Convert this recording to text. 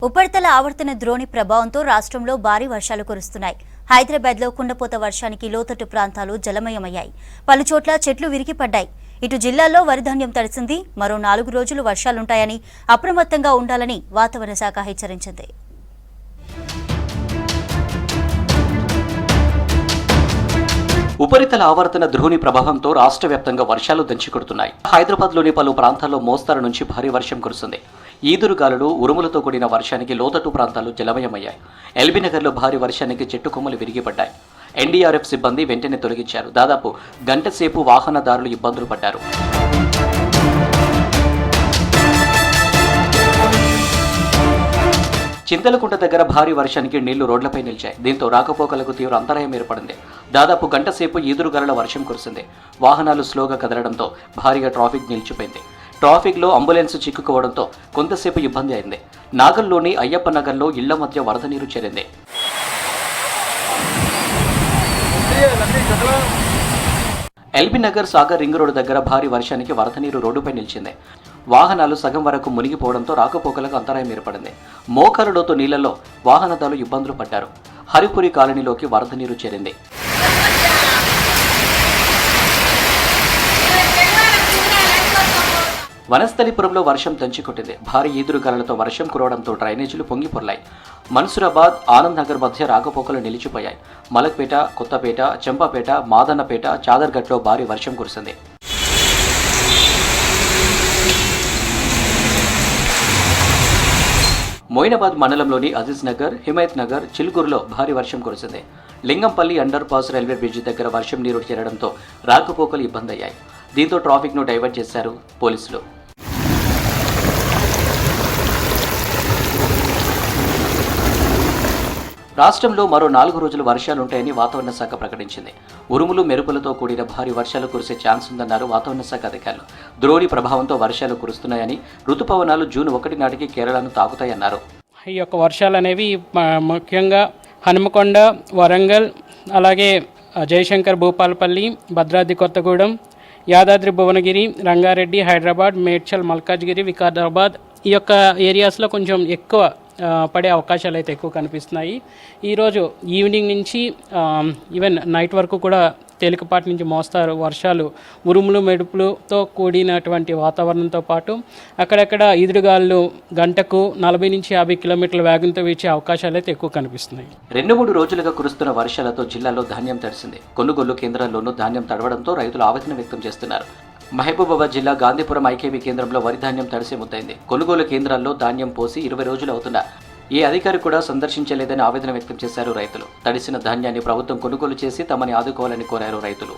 ఉపరితల ఆవర్తన ద్రోణి ప్రభావంతో రాష్ట్రంలో భారీ వర్షాలు కురుస్తున్నాయి. హైదరాబాద్లో కుండపోత వర్షానికి లోతట్టు ప్రాంతాలు జలమయమయ్యాయి. పలుచోట్ల చెట్లు విరిగిపడ్డాయి. ఇటు జిల్లాల్లో వరిధాన్యం తడిసింది. మరో 4 రోజులు వర్షాలుంటాయని అప్రమత్తంగా ఉండాలని వాతావరణ శాఖ హెచ్చరించింది. ఉపరితల ఆవర్తన ద్రోణి ప్రభావంతో రాష్ట్ర వ్యాప్తంగా వర్షాలు దంచికొడుతున్నాయి. హైదరాబాద్లోని పలు ప్రాంతాల్లో మోస్తరు నుంచి భారీ వర్షం కురుస్తుంది. ఈదురుగాలులు, ఉరుములతో కూడిన వర్షానికి లోతట్టు ప్రాంతాలు జలమయమయ్యాయి. ఎల్బీనగర్లో భారీ వర్షానికి చెట్టు కొమ్మలు విరిగిపడ్డాయి. ఎన్డీఆర్ఎఫ్ సిబ్బంది వెంటనే తొలగించారు. దాదాపు గంట సేపు వాహనదారులు ఇబ్బందులు పడ్డారు. చింతలకుంట దగ్గర భారీ వర్షానికి నీళ్లు రోడ్లపై నిలిచాయి. దీంతో రాకపోకలకు తీవ్ర అంతరాయం ఏర్పడింది. దాదాపు గంట సేపు ఈదురుగాలుల వర్షం కురిసింది. వాహనాలు స్లోగా కదలడంతో భారీగా ట్రాఫిక్ నిలిచిపోయింది. ట్రాఫిక్లో అంబులెన్స్ చిక్కుకోవడంతో కొంతసేపు ఇబ్బంది అయింది. నాగల్లోని అయ్యప్ప నగర్లో ఇళ్ల మధ్య వరద నీరు చేరింది. ఎల్బీనగర్ సాగర్ రింగ్ రోడ్డు దగ్గర భారీ వర్షానికి వరద నీరు రోడ్డుపై నిలిచింది. వాహనాలు సగం వరకు మునిగిపోవడంతో రాకపోకలకు అంతరాయం ఏర్పడింది. మోకారులోతు నీళ్లలో వాహనదారులు ఇబ్బందులు పడ్డారు. హరిపురి కాలనీలోకి వరద నీరు చేరింది. వనస్థలిపురంలో వర్షం దంచికొట్టింది. భారీ ఈదురుగాలులతో వర్షం కురవడంతో డ్రైనేజీలు పొంగిపొర్లాయి. మన్సూరాబాద్, ఆనంద్ నగర్ మధ్య రాకపోకలు నిలిచిపోయాయి. మలక్పేట, కొత్తపేట, చెంపాపేట, మాదన్నపేట, చాదర్ఘట్లో భారీ వర్షం కురిసింది. మొయినాబాద్ మండలంలోని అజీజ్ నగర్, హిమాయత్ నగర్, చిలుకూరులో భారీ వర్షం కురిసింది. Lingampalli underpass railway bridge దగ్గర వర్షం నీరు చేరడంతో రాకపోకలు ఇబ్బంది అయ్యాయి. దీంతో ట్రాఫిక్ను డైవర్ట్ చేశారు పోలీసులు. రాష్ట్రంలో మరో 4 రోజులు వర్షాలుంటాయని వాతావరణ శాఖ ప్రకటించింది. ఉరుములు, మెరుపులతో కూడిన భారీ వర్షాలు కురిసే ఛాన్స్ ఉందన్నారు వాతావరణ శాఖ అధికారులు. ద్రోణి ప్రభావంతో వర్షాలు కురుస్తున్నాయని, రుతుపవనాలు జూన్ 1 నాటికి కేరళను తాకుతాయన్నారు. ఈ యొక్క వర్షాలు అనేవి ముఖ్యంగా హనుమకొండ, వరంగల్, అలాగే జయశంకర్, భూపాలపల్లి, భద్రాద్రి కొత్తగూడెం, యాదాద్రి భువనగిరి, రంగారెడ్డి, హైదరాబాద్, మేడ్చల్, మల్కాజ్గిరి, వికారాబాద్ ఈ యొక్క ఏరియాస్లో కొంచెం ఎక్కువ పడే అవకాశాలు అయితే ఎక్కువ కనిపిస్తున్నాయి. ఈరోజు ఈవినింగ్ నుంచి ఈవెన్ నైట్ వరకు కూడా తేలికపాటి నుంచి మోస్తారు వర్షాలు, ఉరుములు, మెరుపులతో కూడినటువంటి వాతావరణంతో పాటు అక్కడక్కడ ఈదురుగాలు గంటకు 40 నుంచి 50 కిలోమీటర్ల వేగంతో వీచే అవకాశాలు అయితే ఎక్కువ కనిపిస్తున్నాయి. 2-3 రోజులుగా కురుస్తున్న వర్షాలతో జిల్లాలో ధాన్యం తడిసింది. కొనుగోలు కేంద్రాల్లోనూ ధాన్యం తడవడంతో రైతులు ఆవేదన వ్యక్తం చేస్తున్నారు. మహబూబాబాద్ జిల్లా గాంధీపురం ఐకేబీ కేంద్రంలో వరి ధాన్యం తడిసే ముద్దైంది. కొనుగోలు కేంద్రాల్లో ధాన్యం పోసి 20 రోజులు అవుతున్నా ఏ అధికారి కూడా సందర్శించలేదని ఆవేదన వ్యక్తం చేశారు రైతులు. తడిసిన ధాన్యాన్ని ప్రభుత్వం కొనుగోలు చేసి తమని ఆదుకోవాలని కోరారు రైతులు.